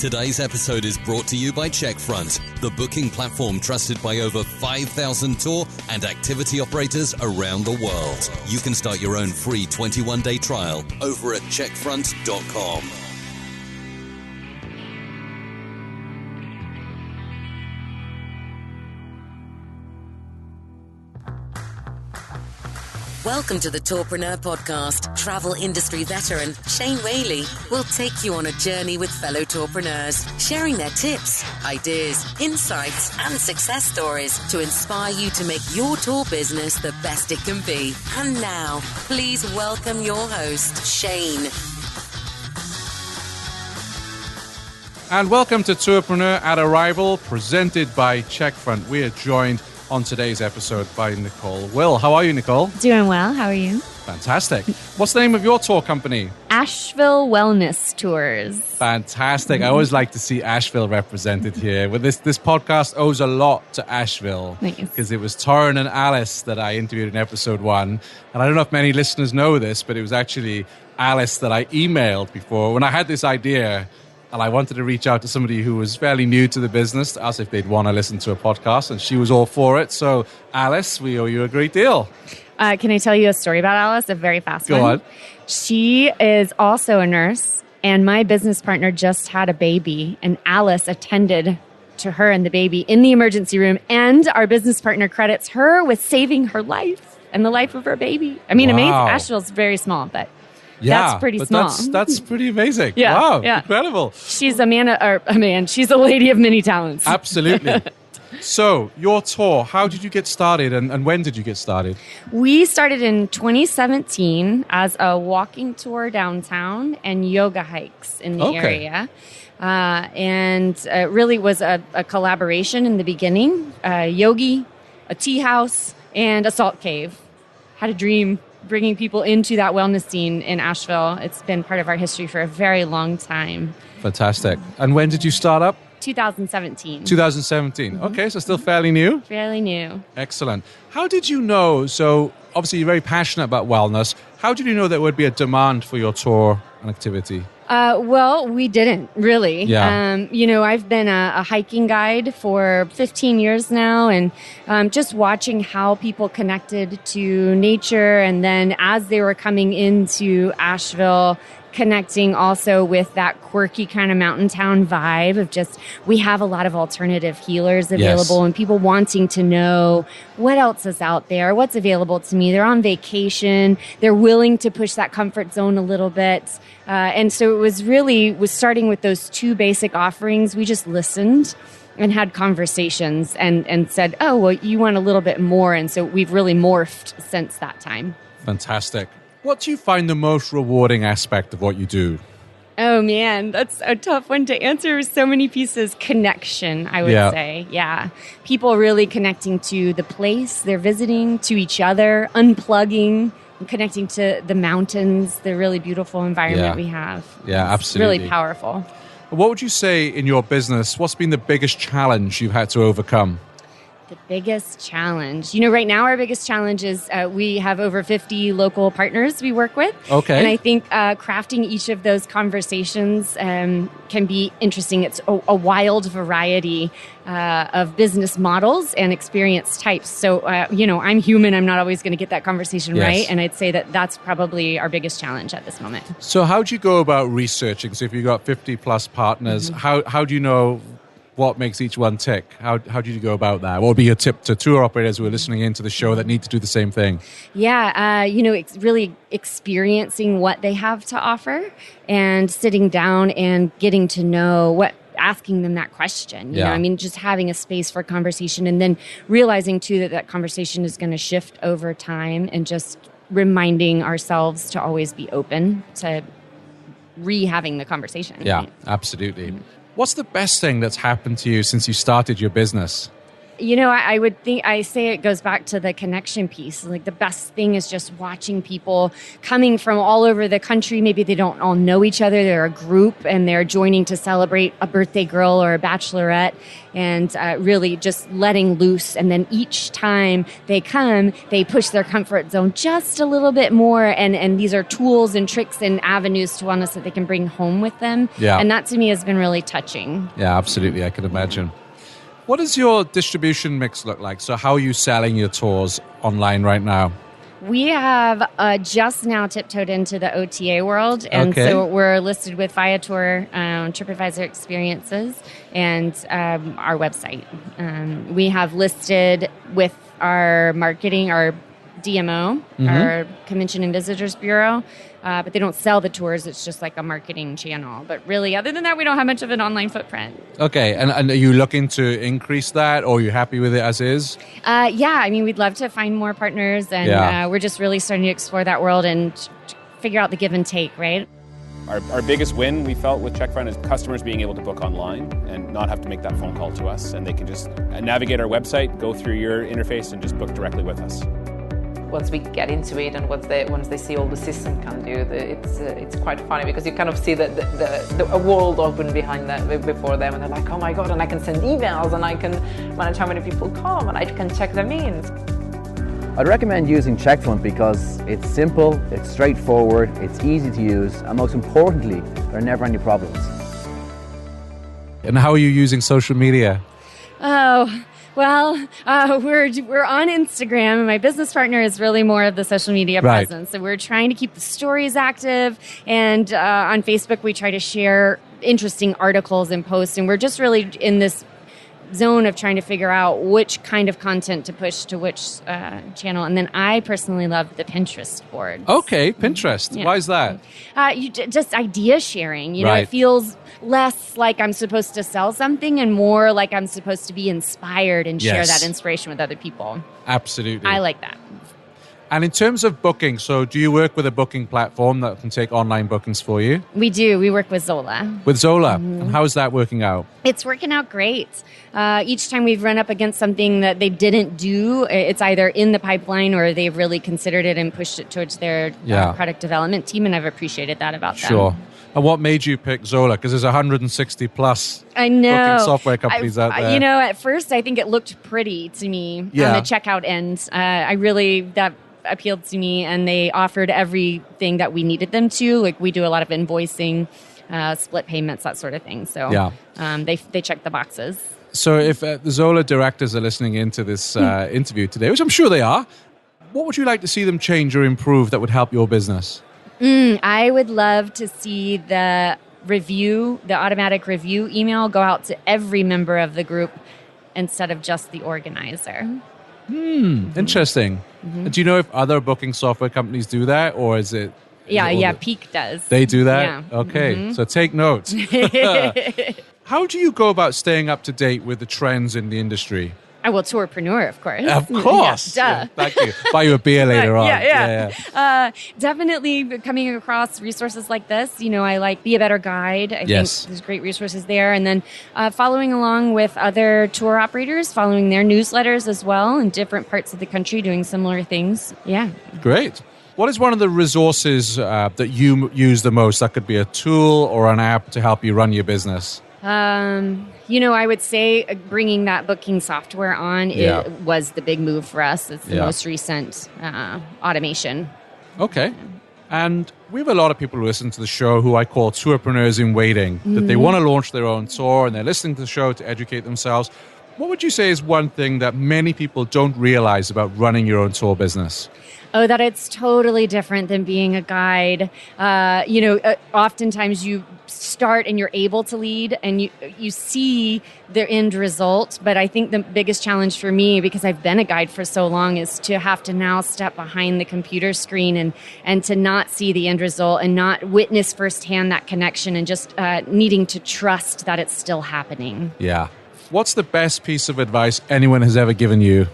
Today's episode is brought to you by Checkfront, the booking platform trusted by over 5,000 tour and activity operators around the world. You can start your own free 21-day trial over at checkfront.com. Welcome to the Tourpreneur podcast. Travel industry veteran Shane Whaley will take you on a journey with fellow tourpreneurs, sharing their tips, ideas, insights, and success stories to inspire you to make your tour business the best it can be. And now, please welcome your host, Shane. And welcome to Tourpreneur at Arrival, presented by Checkfront. We are joined on today's episode by Nicole Will. How are you, Nicole? Doing well. How are you? Fantastic. What's the name of your tour company? Asheville Wellness Tours. Fantastic. I always like to see Asheville represented here. Well, this podcast owes a lot to Asheville. Nice. Because it was Torrin and Alice that I interviewed in episode 1. And I don't know if many listeners know this, but it was actually Alice that I emailed before. When I had this idea, and I wanted to reach out to somebody who was fairly new to the business to ask if they'd want to listen to a podcast, and she was all for it. So, Alice, we owe you a great deal. Can I tell you a story about Alice? A very fast one. Go on. She is also a nurse, and my business partner just had a baby, and Alice attended to her and the baby in the emergency room, and our business partner credits her with saving her life and the life of her baby. I mean, Amazing. Asheville's very small, but that's pretty small. That's pretty amazing. Yeah, wow, yeah. Incredible. She's she's a lady of many talents. Absolutely. So, your tour, how did you get started and when did you get started? We started in 2017 as a walking tour downtown and yoga hikes in the area. And it really was a collaboration in the beginning. A yogi, a tea house, and a salt cave. Had a dream bringing people into that wellness scene in Asheville. It's been part of our history for a very long time. Fantastic. And when did you start up? 2017. 2017. Mm-hmm. Okay, so still fairly new? Fairly new. Excellent. How did you know, so obviously you're very passionate about wellness, how did you know there would be a demand for your tour and activity? Well, we didn't really. Yeah. I've been a hiking guide for 15 years now, and just watching how people connected to nature, and then as they were coming into Asheville, connecting also with that quirky kind of mountain town vibe of just, we have a lot of alternative healers available, and people wanting to know what else is out there, what's available to me. They're on vacation. They're willing to push that comfort zone a little bit. And so it was starting with those two basic offerings. We just listened and had conversations and said, oh, well, you want a little bit more. And so we've really morphed since that time. Fantastic. What do you find the most rewarding aspect of what you do? Oh, man, that's a tough one to answer. So many pieces. Connection, I would say. Yeah. People really connecting to the place they're visiting, to each other, unplugging, and connecting to the mountains, the really beautiful environment we have. Yeah, absolutely. Really powerful. What would you say in your business, what's been the biggest challenge you've had to overcome? The biggest challenge. Right now our biggest challenge is we have over 50 local partners we work with. Okay. And I think crafting each of those conversations can be interesting. It's a wild variety of business models and experience types. So, I'm human. I'm not always going to get that conversation right. And I'd say that that's probably our biggest challenge at this moment. So how do you go about researching? So if you've got 50 plus partners, how do you know what makes each one tick? How do you go about that? What would be your tip to tour operators who are listening into the show that need to do the same thing? Yeah, it's really experiencing what they have to offer and sitting down and getting to know asking them that question. You know, just having a space for conversation, and then realizing too that conversation is going to shift over time, and just reminding ourselves to always be open to re-having the conversation. Yeah, right? absolutely. What's the best thing that's happened to you since you started your business? I would think, I say it goes back to the connection piece. Like the best thing is just watching people coming from all over the country. Maybe they don't all know each other. They're a group and they're joining to celebrate a birthday girl or a bachelorette, and really just letting loose. And then each time they come, they push their comfort zone just a little bit more. And these are tools and tricks and avenues to wellness that they can bring home with them. Yeah. And that to me has been really touching. Yeah, absolutely. I can imagine. What does your distribution mix look like? So how are you selling your tours online right now? We have just now tiptoed into the OTA world, and so we're listed with Viator, TripAdvisor Experiences, and our website. We have listed with our marketing, our DMO, our Convention and Visitors Bureau, but they don't sell the tours. It's just like a marketing channel. But really, other than that, we don't have much of an online footprint. Okay, and are you looking to increase that, or are you happy with it as is? Yeah, I mean, we'd love to find more partners, and we're just really starting to explore that world and figure out the give and take, right? Our biggest win, we felt, with CheckFront is customers being able to book online and not have to make that phone call to us. And they can just navigate our website, go through your interface, and just book directly with us. Once we get into it and once they see all the system can do, it's quite funny because you kind of see a world open behind that before them, and they're like, oh my God, and I can send emails and I can manage how many people come and I can check their means. I'd recommend using CheckFront because it's simple, it's straightforward, it's easy to use, and most importantly, there are never any problems. And how are you using social media? Oh, well, we're on Instagram, and my business partner is really more of the social media presence. So we're trying to keep the stories active, and on Facebook we try to share interesting articles and posts, and we're just really in this zone of trying to figure out which kind of content to push to which channel. And then I personally love the Pinterest board. Okay, Pinterest. Yeah. Why is that? Just idea sharing. You know, it feels less like I'm supposed to sell something and more like I'm supposed to be inspired and share that inspiration with other people. Absolutely. I like that. And in terms of booking, so do you work with a booking platform that can take online bookings for you? We do. We work with Xola. With Xola. And how is that working out? It's working out great. Each time we've run up against something that they didn't do, it's either in the pipeline or they've really considered it and pushed it towards their product development team, and I've appreciated that about them. Sure. And what made you pick Xola? Because there's 160 plus booking software companies out there. You know, at first I think it looked pretty to me on the checkout end. That appealed to me, and they offered everything that we needed them to. Like, we do a lot of invoicing, split payments, that sort of thing. So they check the boxes. So if the Xola directors are listening into this interview today, which I'm sure they are, what would you like to see them change or improve that would help your business? I would love to see the automatic review email go out to every member of the group instead of just the organizer. Interesting. Do you know if other booking software companies do that, or is it? Peak does. They do that? Yeah. Okay, so take note. How do you go about staying up to date with the trends in the industry? Well, Tourpreneur, of course. Of course. Yeah, thank you. Buy you a beer later on. Yeah. Definitely coming across resources like this. You know, I like Be a Better Guide. I think there's great resources there. And then following along with other tour operators, following their newsletters as well in different parts of the country doing similar things. Yeah. Great. What is one of the resources that you use the most? That could be a tool or an app to help you run your business. I would say bringing that booking software on was the big move for us. It's the most recent automation. Okay. And we have a lot of people who listen to the show who I call tourpreneurs in waiting, that they want to launch their own tour and they're listening to the show to educate themselves. What would you say is one thing that many people don't realize about running your own tour business? Oh, that it's totally different than being a guide. Oftentimes you start and you're able to lead and you see the end result. But I think the biggest challenge for me, because I've been a guide for so long, is to have to now step behind the computer screen and to not see the end result and not witness firsthand that connection and just needing to trust that it's still happening. Yeah. What's the best piece of advice anyone has ever given you?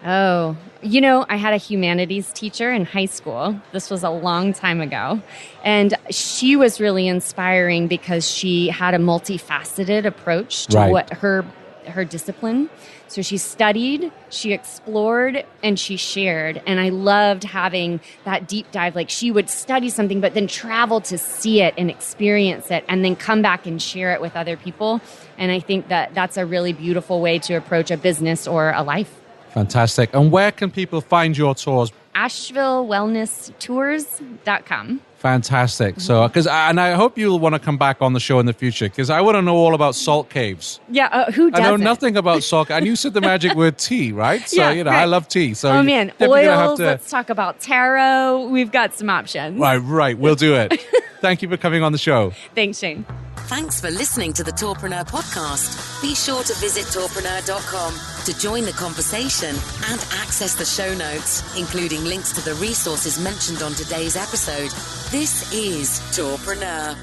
Oh, I had a humanities teacher in high school. This was a long time ago. And she was really inspiring because she had a multifaceted approach to what her her discipline. So she studied, she explored, and she shared. And I loved having that deep dive. Like she would study something, but then travel to see it and experience it, and then come back and share it with other people. And I think that that's a really beautiful way to approach a business or a life. Fantastic. And where can people find your tours? AshevilleWellnessTours.com. Fantastic. So, and I hope you'll want to come back on the show in the future, because I want to know all about salt caves. Yeah, who doesn't? I know nothing about salt. And you said the magic word tea, right? So, Yeah, right. I love tea. So, oh man, have oils. Let's talk about tarot. We've got some options. Right. We'll do it. Thank you for coming on the show. Thanks, Shane. Thanks for listening to the Tourpreneur podcast. Be sure to visit tourpreneur.com to join the conversation and access the show notes, including links to the resources mentioned on today's episode. This is Tourpreneur.